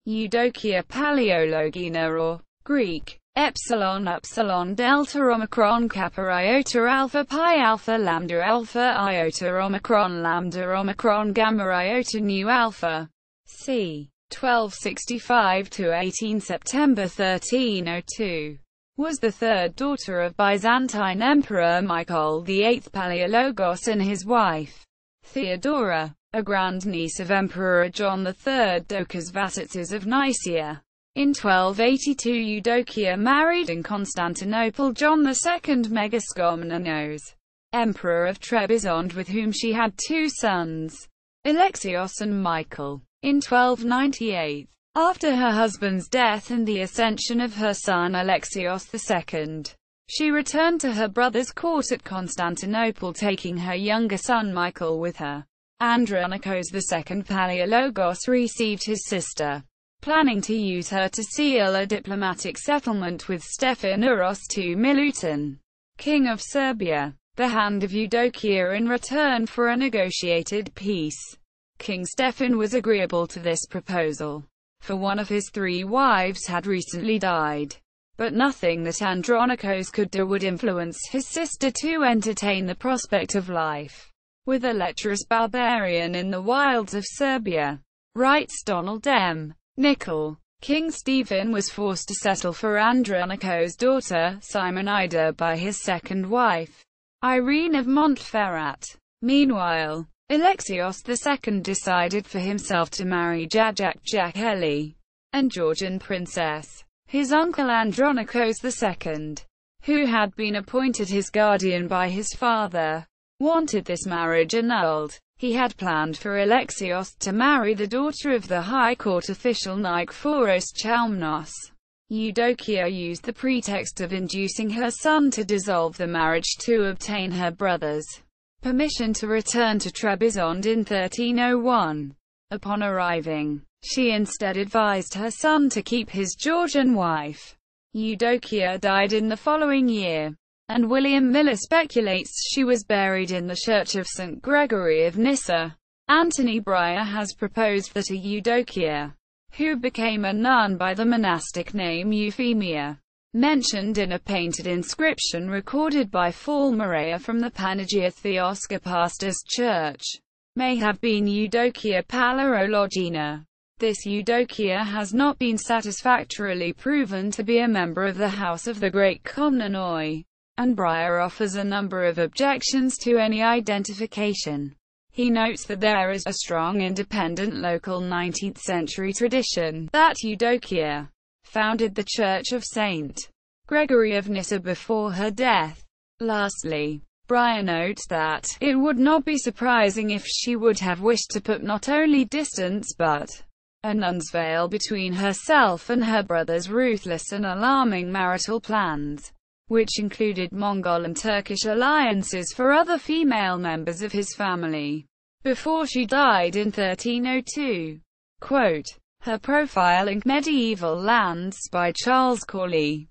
Eudokia Palaiologina, or Greek, epsilon upsilon delta omicron kappa iota alpha pi alpha lambda alpha iota omicron lambda omicron gamma iota nu alpha. c. 1265 to 18 September 1302. Was the third daughter of Byzantine Emperor Michael VIII Palaiologos and his wife, Theodora, a grandniece of Emperor John III Doukas Vatatzes of Nicaea. In 1282 Eudokia married in Constantinople John II Megaskomnenos, Emperor of Trebizond, with whom she had two sons, Alexios and Michael. In 1298, after her husband's death and the ascension of her son Alexios II, she returned to her brother's court at Constantinople, taking her younger son Michael with her. Andronikos II Palaiologos received his sister, planning to use her to seal a diplomatic settlement with Stefan Uroš II Milutin, king of Serbia, the hand of Eudokia in return for a negotiated peace. King Stefan was agreeable to this proposal, for one of his three wives had recently died. But nothing that Andronikos could do would influence his sister to entertain the prospect of life with a lecherous barbarian in the wilds of Serbia. Writes Donald M. Nicol. King Stephen was forced to settle for Andronikos' daughter, Simonida, by his second wife, Irene of Montferrat. Meanwhile, Alexios II decided for himself to marry Jakeli, and Georgian princess, his uncle Andronikos II, who had been appointed his guardian by his father, wanted this marriage annulled. He had planned for Alexios to marry the daughter of the high court official Nicaea Chalmnos. Eudokia used the pretext of inducing her son to dissolve the marriage to obtain her brother's permission to return to Trebizond in 1301. Upon arriving, she instead advised her son to keep his Georgian wife. Eudokia died in the following year, and William Miller speculates she was buried in the Church of St. Gregory of Nyssa. Anthony Breyer has proposed that a Eudokia, who became a nun by the monastic name Euphemia, mentioned in a painted inscription recorded by Fulmerea from the Panagia Theoskopastos Church, may have been Eudokia Palaiologina. This Eudokia has not been satisfactorily proven to be a member of the House of the Great Komnenoi, and Breyer offers a number of objections to any identification. He notes that there is a strong independent local 19th-century tradition that Eudokia founded the Church of St. Gregory of Nyssa before her death. Lastly, Breyer notes that it would not be surprising if she would have wished to put not only distance but a nun's veil between herself and her brother's ruthless and alarming marital plans, which included Mongol and Turkish alliances for other female members of his family, before she died in 1302. Quote, Her Profile in Medieval Lands by Charles Corley.